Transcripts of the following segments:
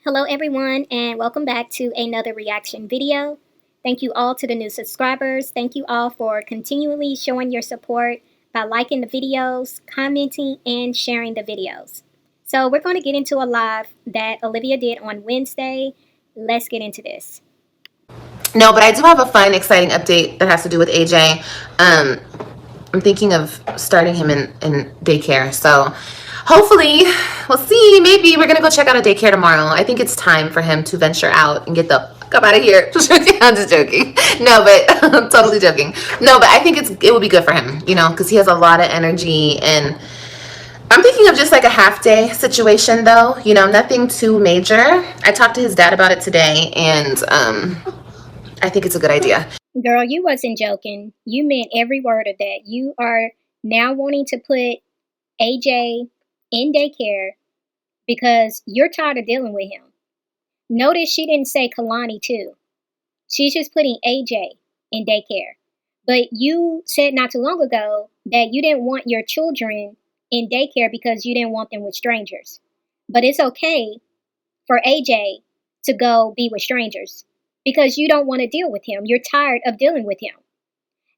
Hello everyone and welcome back to another reaction video. Thank you all to the new subscribers. Thank you all for continually showing your support by liking the videos, commenting, and sharing the videos. So we're going to get into a live that Olivia did on Wednesday. Let's get into this. No, but I do have a fun, exciting update that has to do with AJ. I'm thinking of starting him in daycare. So hopefully, we'll see. Maybe we're going to go check out a daycare tomorrow. I think it's time for him to venture out and get the fuck up out of here. I'm just joking. No, but I'm totally joking. No, but I think it would be good for him, because he has a lot of energy. And I'm thinking of just like a half day situation though, nothing too major. I talked to his dad about it today, and I think it's a good idea. Girl, you wasn't joking. You meant every word of that. You are now wanting to put AJ in daycare because you're tired of dealing with him. Notice she didn't say Kalani too. She's just putting AJ in daycare. But you said not too long ago that you didn't want your children in daycare because you didn't want them with strangers. But it's okay for AJ to go be with strangers because you don't want to deal with him. You're tired of dealing with him.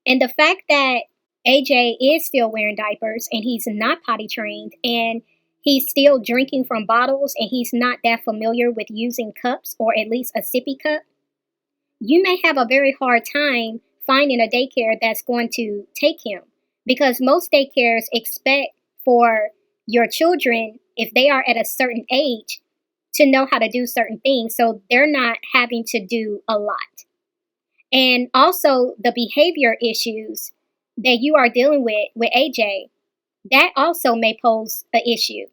And the fact that AJ is still wearing diapers and he's not potty trained and he's still drinking from bottles and he's not that familiar with using cups or at least a sippy cup, you may have a very hard time finding a daycare that's going to take him because most daycares expect for your children, if they are at a certain age, to know how to do certain things so they're not having to do a lot. And also the behavior issues that you are dealing with AJ, that also may pose an issue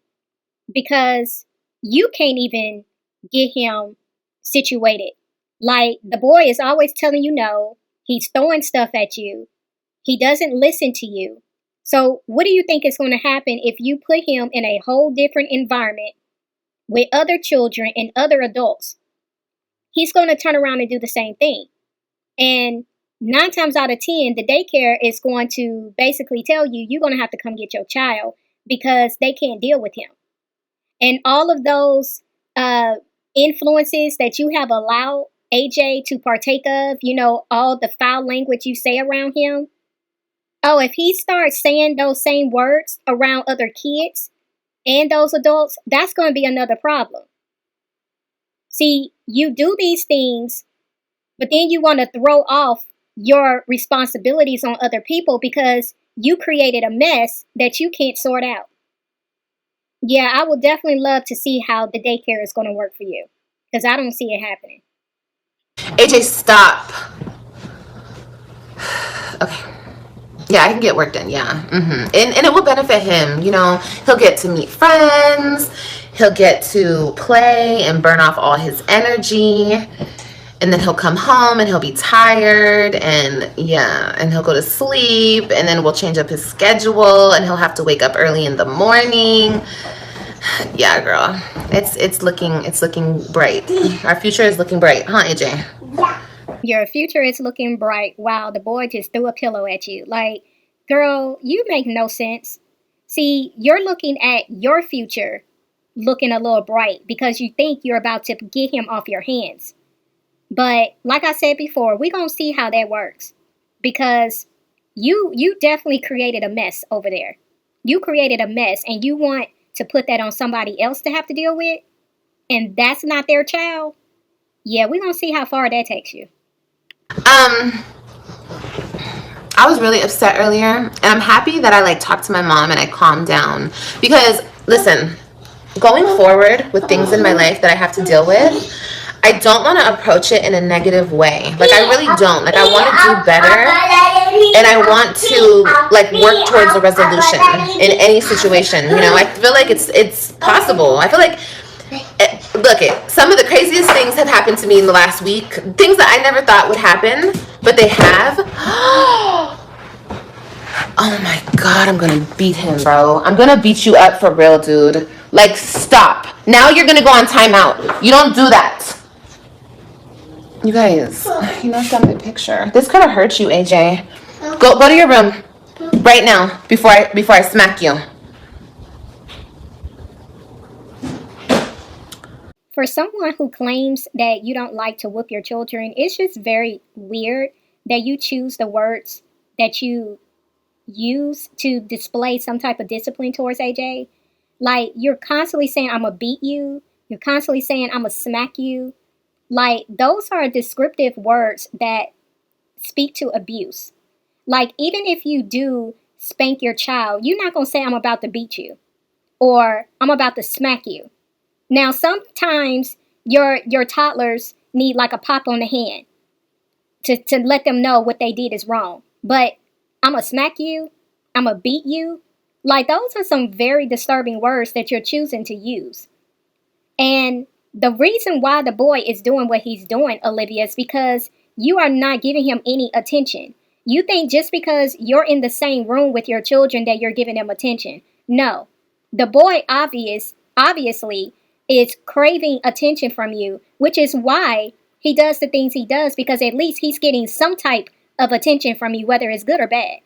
because you can't even get him situated. Like, the boy is always telling you no. He's throwing stuff at you. He doesn't listen to you. So what do you think is going to happen if you put him in a whole different environment with other children and other adults? He's going to turn around and do the same thing. And 9 times out of 10, the daycare is going to basically tell you, you're going to have to come get your child because they can't deal with him. And all of those influences that you have allowed AJ to partake of, all the foul language you say around him. Oh, if he starts saying those same words around other kids and those adults, that's going to be another problem. See, you do these things, but then you want to throw off your responsibilities on other people because you created a mess that you can't sort out. Yeah, I would definitely love to see how the daycare is going to work for you because I don't see it happening. AJ, stop. Okay. Yeah, I can get work done. Yeah. And it will benefit him. He'll get to meet friends. He'll get to play and burn off all his energy. And then he'll come home and he'll be tired. And he'll go to sleep. And then we'll change up his schedule. And he'll have to wake up early in the morning. Yeah, girl. It's looking bright. Our future is looking bright, huh, AJ? Yeah. Your future is looking bright. Wow, the boy just threw a pillow at you. Like, girl, you make no sense. See, you're looking at your future looking a little bright because you think you're about to get him off your hands. But like I said before, we're going to see how that works because you definitely created a mess over there. You created a mess and you want to put that on somebody else to have to deal with, and that's not their child. Yeah, we're going to see how far that takes you. I was really upset earlier, and I'm happy that I talked to my mom and I calmed down because, listen, going forward with things in my life that I have to deal with, I don't want to approach it in a negative way. I really don't. I want to do better, and I want to work towards a resolution in any situation. I feel like it's possible. I feel like some of the craziest things have happened to me in the last week. Things that I never thought would happen, but they have. Oh my God, I'm gonna beat him, bro. I'm gonna beat you up for real, dude. Stop. Now you're gonna go on timeout. You don't do that. You guys, you knocked down my picture. This could have hurt you, AJ. Go to your room right now before I smack you. For someone who claims that you don't like to whoop your children, it's just very weird that you choose the words that you use to display some type of discipline towards AJ. Like, you're constantly saying, I'm gonna beat you. You're constantly saying, I'm gonna smack you. Like, those are descriptive words that speak to abuse. Like, even if you do spank your child, you're not gonna say, I'm about to beat you or I'm about to smack you. Now, sometimes your toddlers need like a pop on the hand to let them know what they did is wrong. But I'm gonna smack you, I'm gonna beat you. Like, those are some very disturbing words that you're choosing to use. And the reason why the boy is doing what he's doing, Olivia, is because you are not giving him any attention. You think just because you're in the same room with your children that you're giving them attention. No. The boy obviously is craving attention from you, which is why he does the things he does, because at least he's getting some type of attention from you, whether it's good or bad.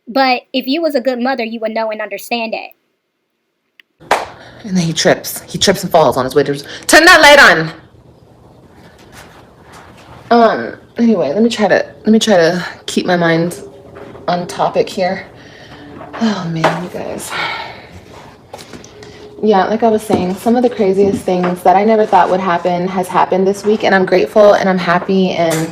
But if you was a good mother, you would know and understand that. And then he trips. He trips and falls on his way to turn that light on. Anyway, let me try to keep my mind on topic here. Oh man, you guys. Yeah, like I was saying, some of the craziest things that I never thought would happen has happened this week, and I'm grateful and I'm happy, and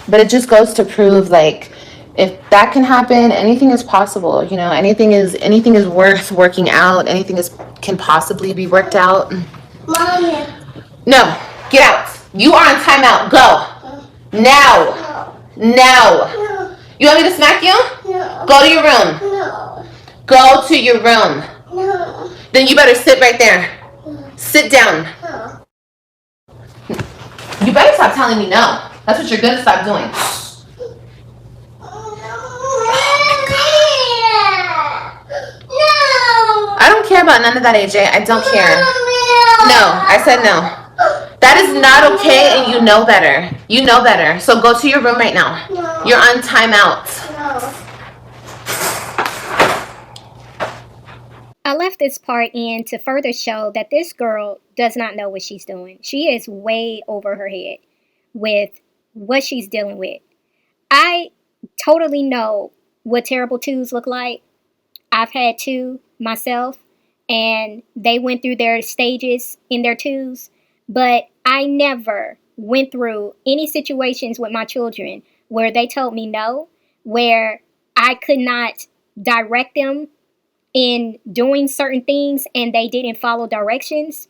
but it just goes to prove, like, if that can happen, anything is possible. Anything is worth working out. Anything can possibly be worked out. Mommy. No, get out. You are on timeout. Go. Now. Now. You want me to smack you? No. Go to your room. No. Go to your room. No. Then you better sit right there. No. Sit down. No. You better stop telling me no. That's what you're gonna stop doing. I don't care about none of that, AJ. I don't care. No, I said no. That is not okay, and you know better. You know better. So go to your room right now. No. You're on timeout. No. I left this part in to further show that this girl does not know what she's doing. She is way over her head with what she's dealing with. I totally know what terrible twos look like. I've had two myself, and they went through their stages in their twos, but I never went through any situations with my children where they told me no, where I could not direct them in doing certain things and they didn't follow directions.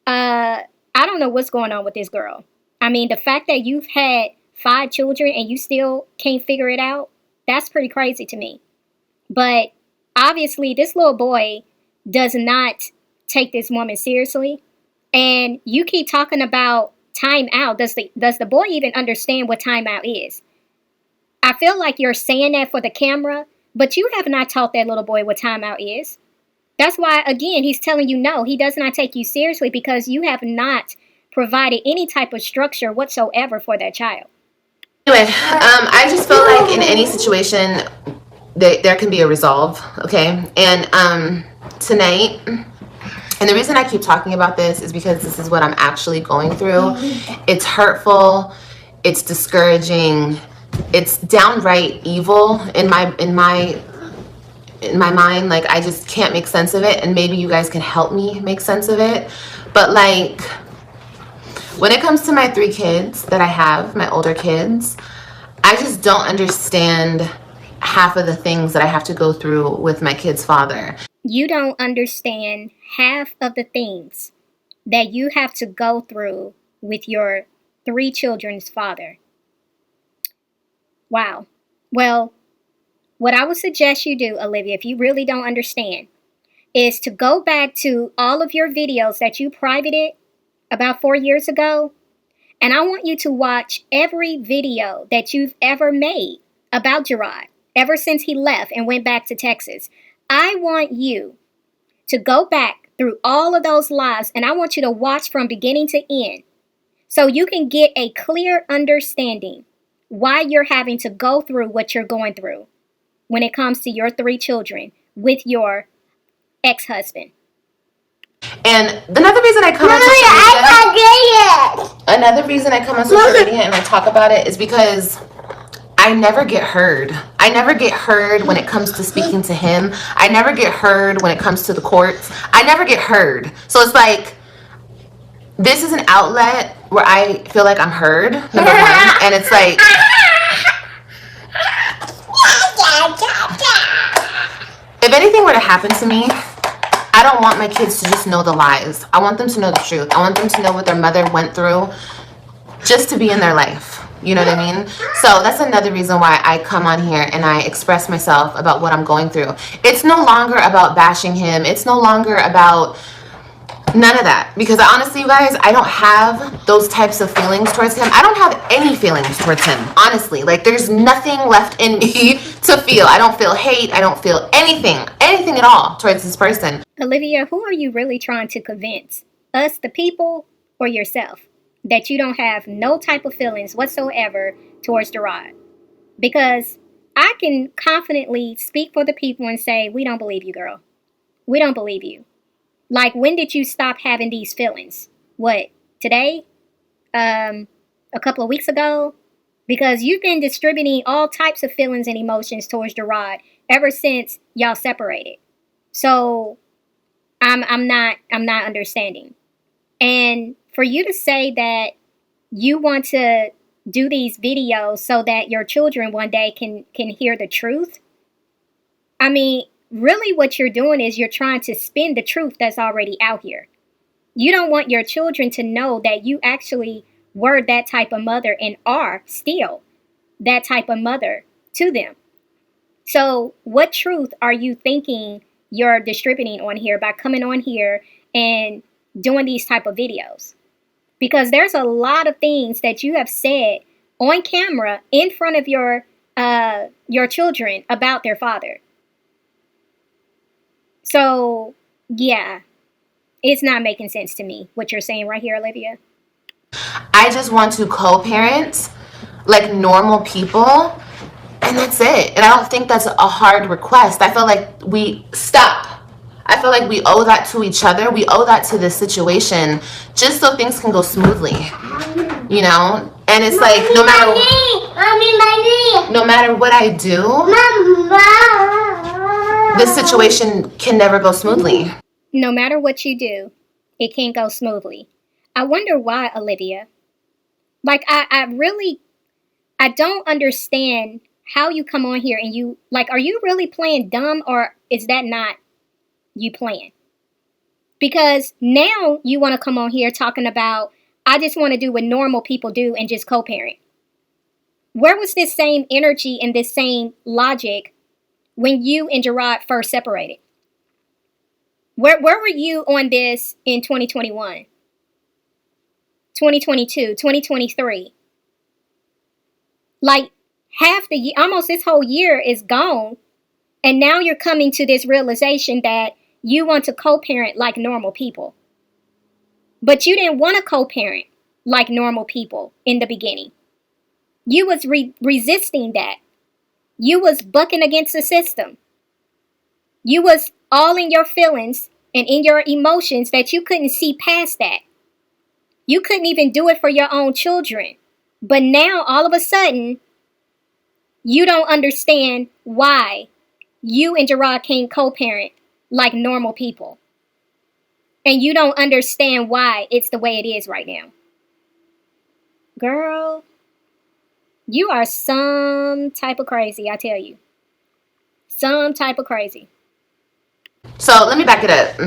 I don't know what's going on with this girl. I mean, the fact that you've had 5 children and you still can't figure it out, that's pretty crazy to me. But obviously, this little boy does not take this woman seriously. And you keep talking about time out. Does the boy even understand what time out is? I feel like you're saying that for the camera, but you have not taught that little boy what time out is. That's why, again, he's telling you no. He does not take you seriously because you have not provided any type of structure whatsoever for that child. Anyway, I just feel like in any situation, there can be a resolve, okay? And tonight, and the reason I keep talking about this is because this is what I'm actually going through. It's hurtful, it's discouraging, it's downright evil in my mind. Like, I just can't make sense of it, and maybe you guys can help me make sense of it. But like, when it comes to my 3 kids that I have, my older kids, I just don't understand half of the things that I have to go through with my kid's father. You don't understand half of the things that you have to go through with your 3 children's father. Wow. Well, what I would suggest you do, Olivia, if you really don't understand, is to go back to all of your videos that you privated about 4 years ago, and I want you to watch every video that you've ever made about Jerrod ever since he left and went back to Texas. I want you to go back through all of those lives, and I want you to watch from beginning to end so you can get a clear understanding why you're having to go through what you're going through when it comes to your 3 children with your ex-husband. And another reason I come on social media, another reason I come on social media and I talk about it is because I never get heard. I never get heard when it comes to speaking to him. I never get heard when it comes to the courts. I never get heard. So it's like, this is an outlet where I feel like I'm heard, number one. And it's like, if anything were to happen to me, I don't want my kids to just know the lies. I want them to know the truth. I want them to know what their mother went through just to be in their life. You know what I mean? So that's another reason why I come on here and I express myself about what I'm going through. It's no longer about bashing him. It's no longer about none of that. Because honestly, you guys, I don't have those types of feelings towards him. I don't have any feelings towards him, honestly. Like, there's nothing left in me to feel. I don't feel hate. I don't feel anything at all towards this person. Olivia, who are you really trying to convince? Us, the people, or yourself? That you don't have no type of feelings whatsoever towards Jerrod? Because I can confidently speak for the people and say, we don't believe you, girl. We don't believe you. Like, when did you stop having these feelings? What, today? A couple of weeks ago? Because you've been distributing all types of feelings and emotions towards Jerrod ever since y'all separated. So I'm not understanding. And for you to say that you want to do these videos so that your children one day can hear the truth, I mean, really what you're doing is you're trying to spin the truth that's already out here. You don't want your children to know that you actually were that type of mother and are still that type of mother to them. So what truth are you thinking you're distributing on here by coming on here and doing these type of videos? Because there's a lot of things that you have said on camera in front of your children about their father. So, yeah, it's not making sense to me, what you're saying right here, Olivia. I just want to co-parent like normal people, and that's it. And I don't think that's a hard request. I feel like I feel like we owe that to each other. We owe that to this situation just so things can go smoothly, you know? And it's like, no matter what I do, this situation can never go smoothly. No matter what you do, it can't go smoothly. I wonder why, Olivia. Like, I don't understand how you come on here and you, like, are you really playing dumb, or is that not you playing? Because now you want to come on here talking about, I just want to do what normal people do and just co-parent. Where was this same energy and this same logic when you and Jerrod first separated? Where were you on this in 2021, 2022, 2023? Like, half the year, almost this whole year is gone, and now you're coming to this realization that you want to co-parent like normal people. But you didn't want to co-parent like normal people in the beginning. You was resisting that. You was bucking against the system. You was all in your feelings and in your emotions that you couldn't see past that. You couldn't even do it for your own children. But now, all of a sudden, you don't understand why you and Jerrod can't co-parent like normal people. And you don't understand why it's the way it is right now. Girl, you are some type of crazy, I tell you. Some type of crazy. So let me back it up.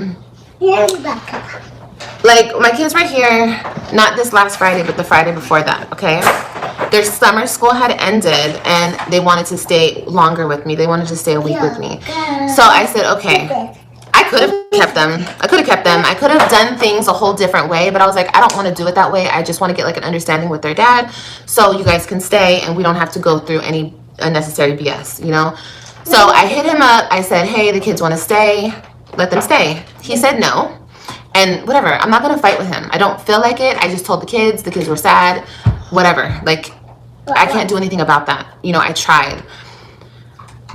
Like, my kids were here, not this last Friday, but the Friday before that, okay? Their summer school had ended, and they wanted to stay longer with me. They wanted to stay a week with me. So I said, okay. I could have kept them. I could have done things a whole different way, but I was like, I don't want to do it that way. I just want to get like an understanding with their dad, so you guys can stay, and we don't have to go through any unnecessary BS, you know? So I hit him up. I said, hey, the kids want to stay. Let them stay. He said no. And whatever, I'm not going to fight with him. I don't feel like it. I just told the kids were sad, whatever. Like, I can't do anything about that. You know, I tried.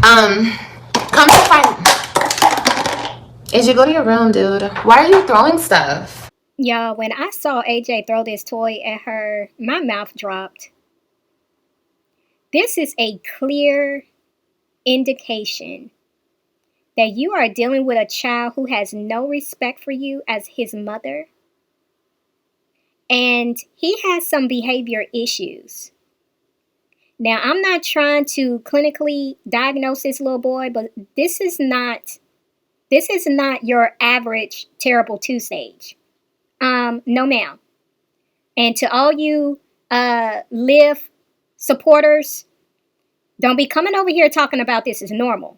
Come to find AJ, go to your room, dude. Why are you throwing stuff? Y'all, when I saw AJ throw this toy at her, my mouth dropped. This is a clear indication that you are dealing with a child who has no respect for you as his mother, and he has some behavior issues. Now, I'm not trying to clinically diagnose this little boy, but this is not your average terrible two stage. No, ma'am. And to all you Live supporters, don't be coming over here talking about this as normal.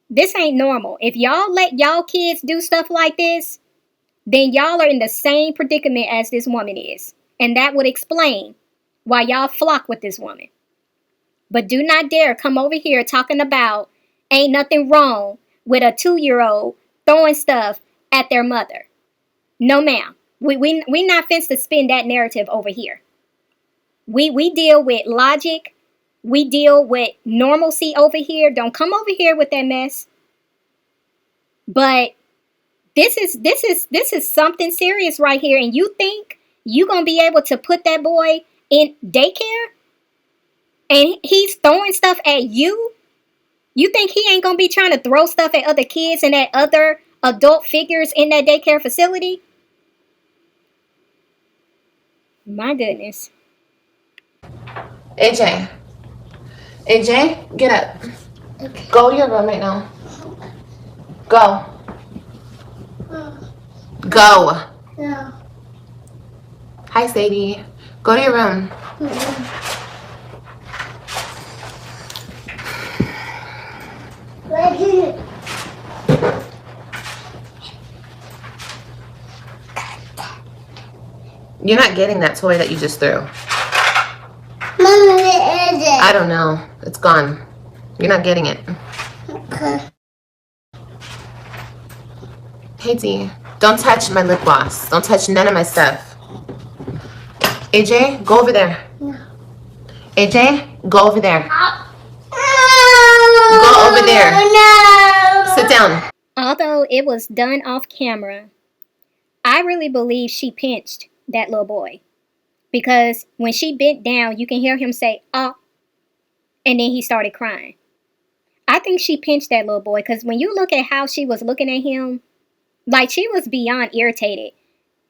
This ain't normal. If y'all let y'all kids do stuff like this, then y'all are in the same predicament as this woman is. And that would explain why y'all flock with this woman. But do not dare come over here talking about ain't nothing wrong with a 2-year-old throwing stuff at their mother. No, ma'am. We not fenced to spin that narrative over here. We deal with logic. We deal with normalcy over here. Don't come over here with that mess. But this is something serious right here. And you think you gonna be able to put that boy in daycare and he's throwing stuff at you? You think he ain't gonna be trying to throw stuff at other kids and at other adult figures in that daycare facility? My goodness. AJ. AJ, get up. Okay. Go to your room right now. Go. Go. No. Hi, Sadie. Go to your room. You're not getting that toy that you just threw. Mama, where is it? I don't know. It's gone. You're not getting it. Okay. Hey, D, don't touch my lip gloss. Don't touch none of my stuff. AJ, go over there. No. AJ, go over there. Go over there. No. Sit down. Although it was done off camera, I really believe she pinched that little boy. Because when she bent down, you can hear him say, "Oh," and then he started crying. I think she pinched that little boy because when you look at how she was looking at him, like she was beyond irritated.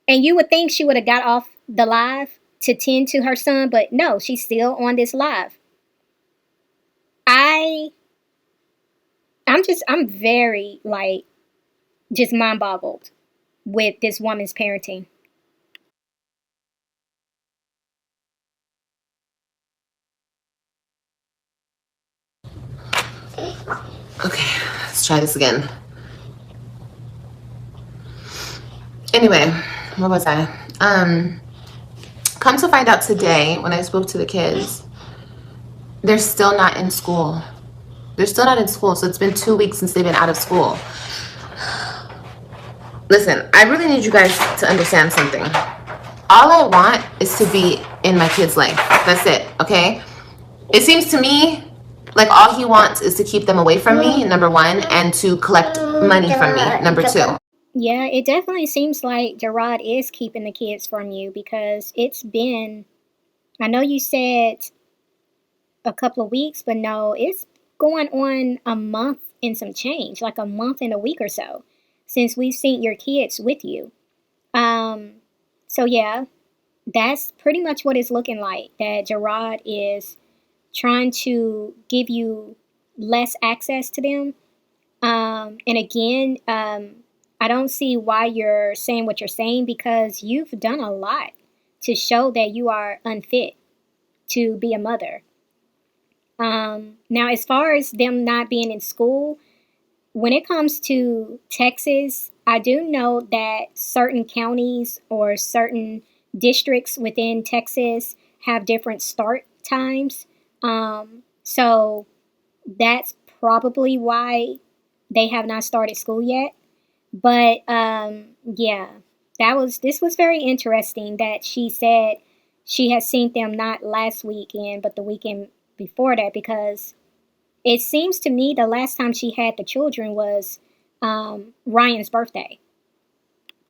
And you would think she would have got off the live to tend to her son, but no, she's still on this live. I'm very, like, just mind boggled with this woman's parenting. Okay, let's try this again. Anyway, where was I? Come to find out today, when I spoke to the kids, they're still not in school. They're still not in school, so it's been 2 weeks since they've been out of school. Listen, I really need you guys to understand something. All I want is to be in my kid's life. That's it, okay? It seems to me like all he wants is to keep them away from me, number one, and to collect money from me, number two. Yeah, it definitely seems like Jerrod is keeping the kids from you because it's been, I know you said a couple of weeks, but no, it's going on a month and some change, like a month and a week or so, since we've seen your kids with you. So yeah, that's pretty much what it's looking like, that Jerrod is trying to give you less access to them. And again, I don't see why you're saying what you're saying because you've done a lot to show that you are unfit to be a mother. Now, as far as them not being in school, when it comes to Texas, I do know that certain counties or certain districts within Texas have different start times. So that's probably why they have not started school yet. But yeah, this was very interesting that she said she has seen them not last weekend, but the weekend before that, because it seems to me the last time she had the children was Ryan's birthday.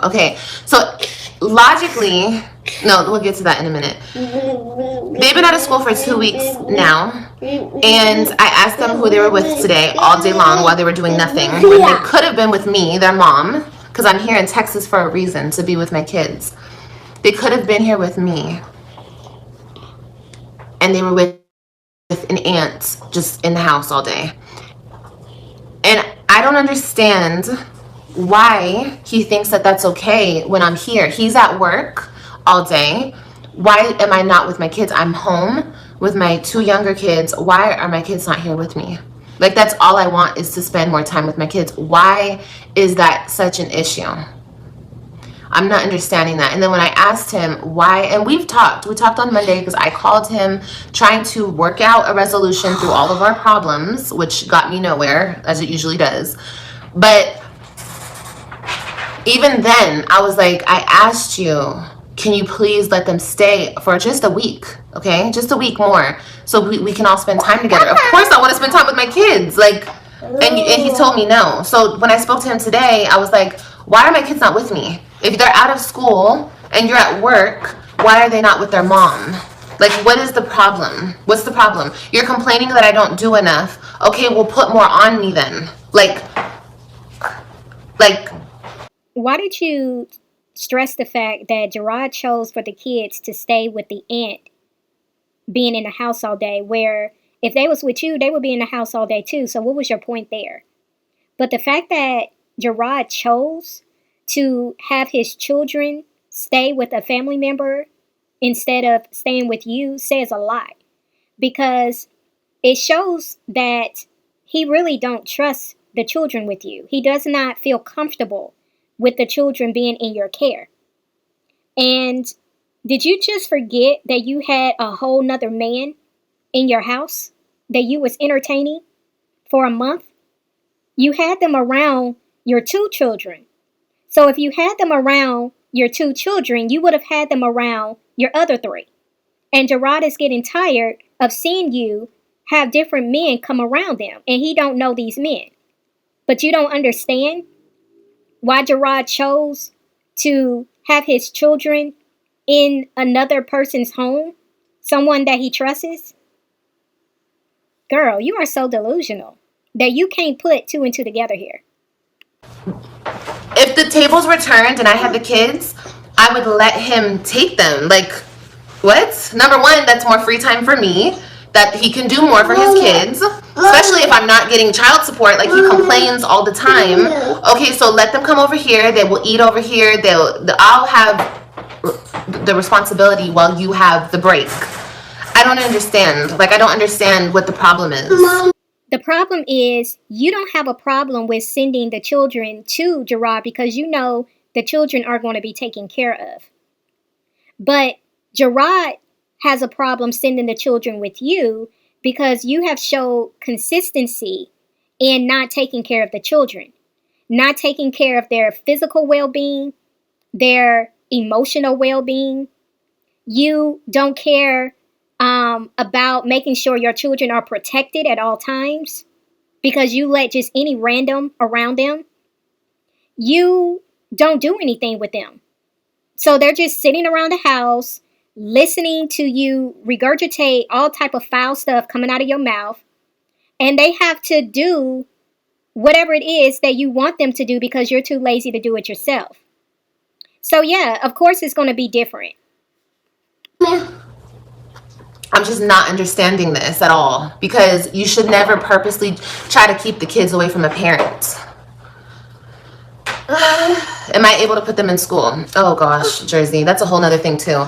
Okay, so logically, no, we'll get to that in a minute. They've been out of school for 2 weeks now, and I asked them who they were with today all day long while they were doing nothing. When they could have been with me, their mom, because I'm here in Texas for a reason, to be with my kids. They could have been here with me, and they were with an aunt just in the house all day. And I don't understand why he thinks that that's okay when I'm here. He's at work all day. Why am I not with my kids? I'm home with my 2 younger kids. Why are my kids not here with me? Like, that's all I want, is to spend more time with my kids. Why is that such an issue? I'm not understanding that. And then when I asked him why, and we talked on Monday, because I called him trying to work out a resolution through all of our problems, which got me nowhere, as it usually does. But even then, I was like, I asked you, can you please let them stay for just a week, okay? Just a week more, so we can all spend time together. Of course I want to spend time with my kids, like, and he told me no. So when I spoke to him today, I was like, why are my kids not with me? If they're out of school and you're at work, why are they not with their mom? Like, what is the problem? What's the problem? You're complaining that I don't do enough. Okay, we'll put more on me then. Like, Why did you stress the fact that Jerrod chose for the kids to stay with the aunt being in the house all day, where if they was with you, they would be in the house all day too? So what was your point there? But the fact that Jerrod chose to have his children stay with a family member instead of staying with you says a lot, because it shows that he really don't trust the children with you. He does not feel comfortable with the children being in your care. And did you just forget that you had a whole nother man in your house that you was entertaining for a month? You had them around your 2 children. So if you had them around your 2 children, you would have had them around your other 3. And Jerrod is getting tired of seeing you have different men come around them, and he don't know these men. But you don't understand why Jerrod chose to have his children in another person's home, someone that he trusts? Girl, you are so delusional that you can't put 2 and 2 together here. if the tables were turned and I had the kids, I would let him take them. Like, what? Number one, that's more free time for me, that he can do more for his kids, especially if I'm not getting child support. Like, he complains all the time. Okay, so let them come over here. They will eat over here. I'll have the responsibility while you have the break. I don't understand. Like, I don't understand what the problem is. The problem is you don't have a problem with sending the children to Jerrod because you know the children are going to be taken care of. But Jerrod has a problem sending the children with you because you have showed consistency in not taking care of the children, not taking care of their physical well-being, their emotional well-being. You don't care about making sure your children are protected at all times because you let just any random around them. You don't do anything with them. So they're just sitting around the house, listening to you regurgitate all type of foul stuff coming out of your mouth. And they have to do whatever it is that you want them to do because you're too lazy to do it yourself. So yeah, of course it's going to be different. I'm just not understanding this at all, because you should never purposely try to keep the kids away from a parent. Am I able to put them in school? Oh gosh, Jersey, that's a whole nother thing too.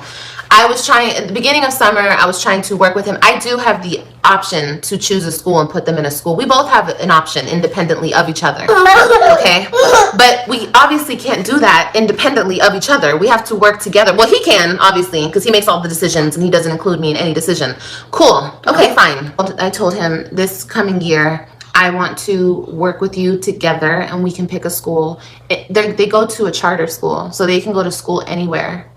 I was trying, at the beginning of summer, I was trying to work with him. I do have the option to choose a school and put them in a school. We both have an option independently of each other, okay? But we obviously can't do that independently of each other. We have to work together. Well, he can, obviously, because he makes all the decisions and he doesn't include me in any decision. Cool, okay, fine. I told him this coming year, I want to work with you together and we can pick a school. They go to a charter school, so they can go to school anywhere.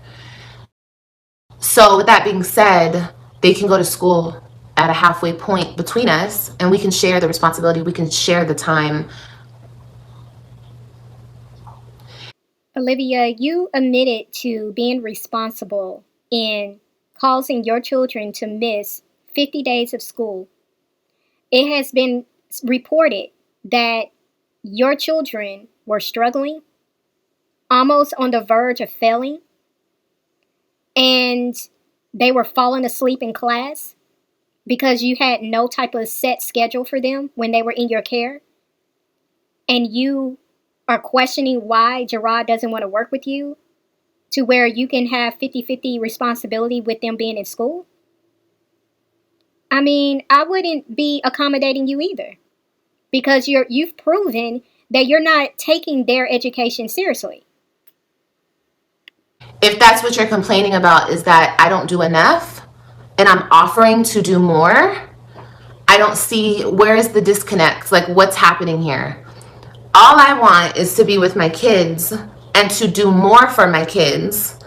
So with that being said, they can go to school at a halfway point between us and we can share the responsibility. We can share the time Olivia, you admitted to being responsible in causing your children to miss 50 days of school. It has been reported that your children were struggling, almost on the verge of failing, and they were falling asleep in class because you had no type of set schedule for them when they were in your care. And you are questioning why Jerrod doesn't want to work with you to where you can have 50-50 responsibility with them being in school. I mean, I wouldn't be accommodating you either because you've proven that you're not taking their education seriously. If that's what you're complaining about, is that I don't do enough and I'm offering to do more, I don't see where is the disconnect. Like, what's happening here? All I want is to be with my kids and to do more for my kids.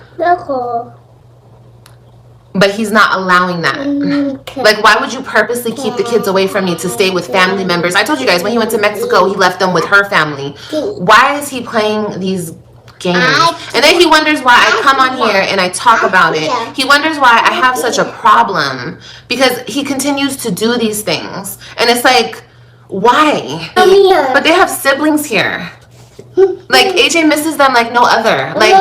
But he's not allowing that. Like, why would you purposely keep the kids away from me to stay with family members? I told you guys, when he went to Mexico, he left them with her family. Why is he playing these games? And then he wonders why I come on here and I talk about it. He wonders why I have such a problem because he continues to do these things. And it's like, why? But they have siblings here. Like, AJ misses them like no other. Like,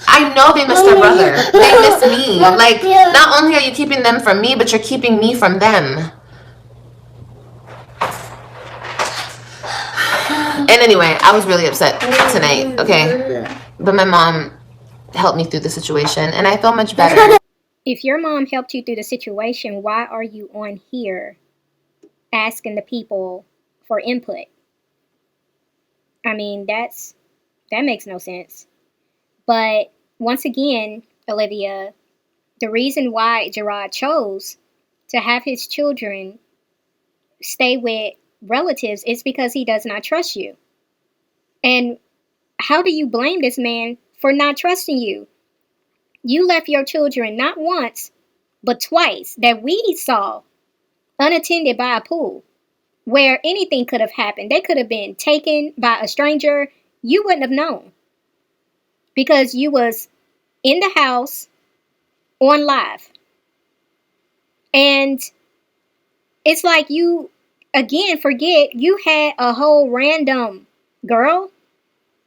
I know they miss their brother. They miss me. Like, not only are you keeping them from me, but you're keeping me from them. And anyway, I was really upset tonight, okay? But my mom helped me through the situation, and I feel much better. If your mom helped you through the situation, why are you on here asking the people for input? I mean, that makes no sense. But once again, Olivia, the reason why Jerrod chose to have his children stay with relatives is because he does not trust you. And how do you blame this man for not trusting you? You left your children not once, but twice that we saw unattended by a pool where anything could have happened. They could have been taken by a stranger. You wouldn't have known because you was in the house on live. And it's like you, again, forget you had a whole random girl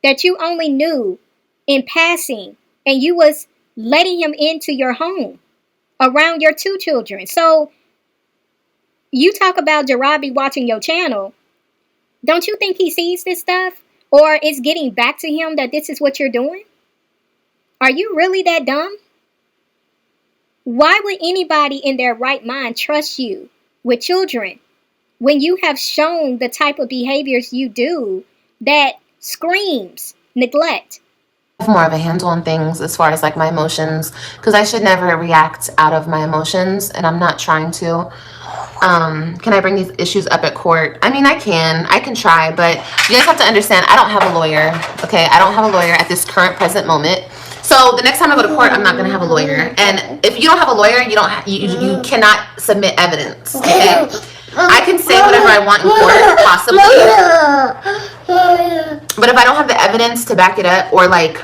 that you only knew in passing, and you was letting him into your home around your two children. So you talk about Jerrod be watching your channel. Don't you think he sees this stuff? Or it's getting back to him that this is what you're doing? Are you really that dumb? Why would anybody in their right mind trust you with children when you have shown the type of behaviors you do that screams neglect? More of a handle on things as far as like my emotions, because I should never react out of my emotions, and I'm not trying to. Can I bring these issues up at court? I mean, I can try, but you guys have to understand, I don't have a lawyer, okay? I don't have a lawyer at this current present moment. So the next time I go to court, I'm not going to have a lawyer. And if you don't have a lawyer, you cannot submit evidence, okay? I can say whatever I want in court, possibly. But if I don't have the evidence to back it up, or like,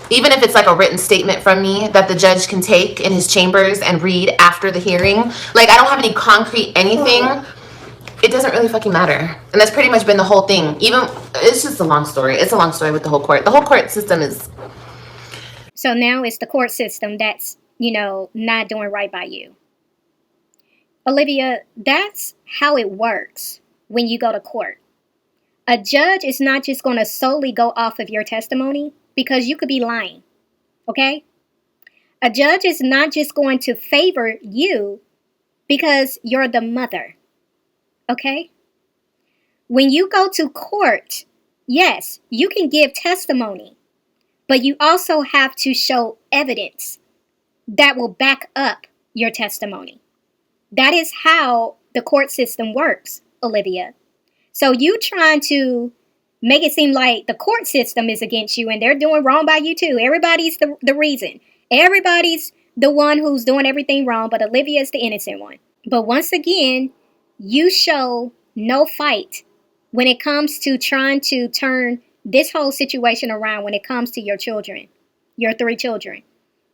even if it's like a written statement from me that the judge can take in his chambers and read after the hearing, like, I don't have any concrete anything, it doesn't really fucking matter. And that's pretty much been the whole thing. Even, it's just a long story. It's a long story with the whole court. The whole court system is... So now it's the court system that's, not doing right by you. Olivia, that's how it works when you go to court. A judge is not just going to solely go off of your testimony, because you could be lying, okay? A judge is not just going to favor you because you're the mother, okay? When you go to court, yes, you can give testimony, but you also have to show evidence that will back up your testimony. That is how the court system works, Olivia. So you trying to make it seem like the court system is against you and they're doing wrong by you too. Everybody's the reason. Everybody's the one who's doing everything wrong, but Olivia's the innocent one. But once again, you show no fight when it comes to trying to turn this whole situation around when it comes to your children, your 3 children,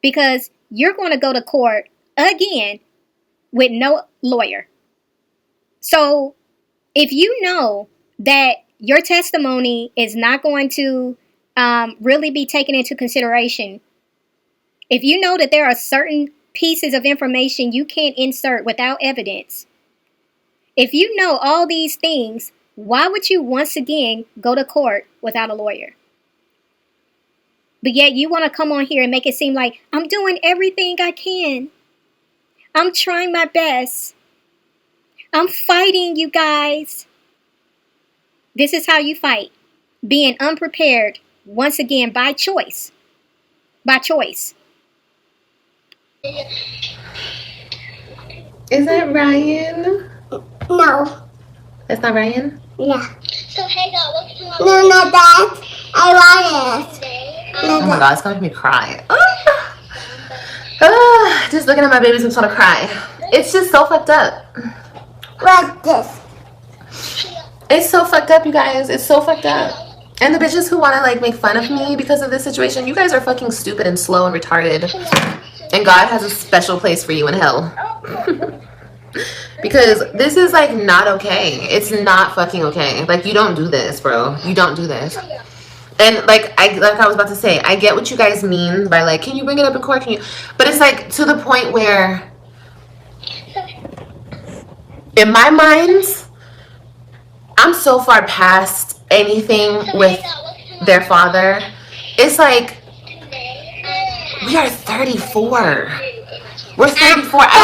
because you're going to go to court again with no lawyer. So if you know that your testimony is not going to really be taken into consideration, if you know that there are certain pieces of information you can't insert without evidence, if you know all these things, why would you once again go to court without a lawyer? But yet you want to come on here and make it seem like I'm doing everything I can. I'm trying my best. I'm fighting, you guys. This is how you fight. Being unprepared, once again, by choice. By choice. Is that Ryan? No. That's not Ryan? Yeah. So hey God, what's going on? No, not that. I want it. Oh my God, it's gonna make me cry. Just looking at my babies makes me want to cry. It's just so fucked up. What's this? It's so fucked up, you guys. It's so fucked up. And the bitches who want to like make fun of me because of this situation, you guys are fucking stupid and slow and retarded. And God has a special place for you in hell. Because this is like not okay. It's not fucking okay. Like, you don't do this, bro. You don't do this. And like I was about to say, I get what you guys mean by like, can you bring it up in court? Can you? But it's like to the point where, in my mind, I'm so far past anything with their father. It's like, we are 34. We're 34. I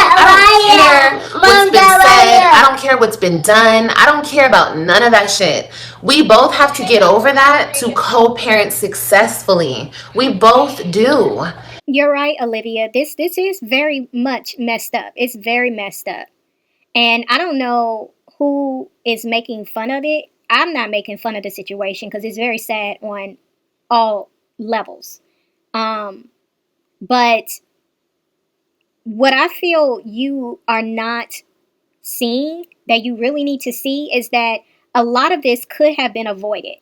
don't care what's been said. I don't care what's been done. I don't care about none of that shit. We both have to get over that to co-parent successfully. We both do. You're right, Olivia. This is very much messed up. It's very messed up. And I don't know who is making fun of it. I'm not making fun of the situation because it's very sad on all levels. But what I feel you are not seeing, that you really need to see, is that a lot of this could have been avoided.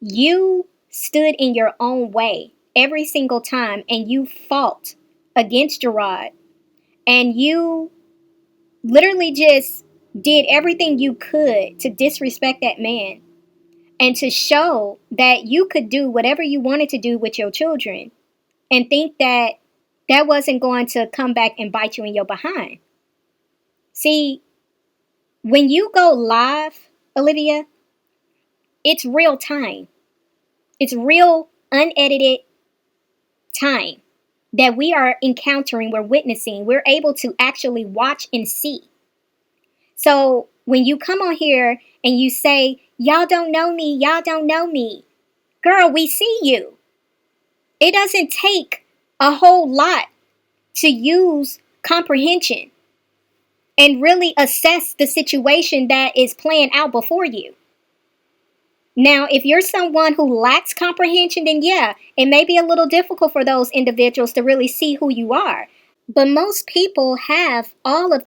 You stood in your own way every single time, and you fought against Jerrod, and you literally just did everything you could to disrespect that man and to show that you could do whatever you wanted to do with your children and think that that wasn't going to come back and bite you in your behind. See, when you go live, Olivia, it's real time. It's real unedited time that we are encountering, we're witnessing, we're able to actually watch and see. So when you come on here and you say, y'all don't know me, y'all don't know me, girl, we see you. It doesn't take a whole lot to use comprehension and really assess the situation that is playing out before you. Now, if you're someone who lacks comprehension, then yeah, it may be a little difficult for those individuals to really see who you are. But most people have all of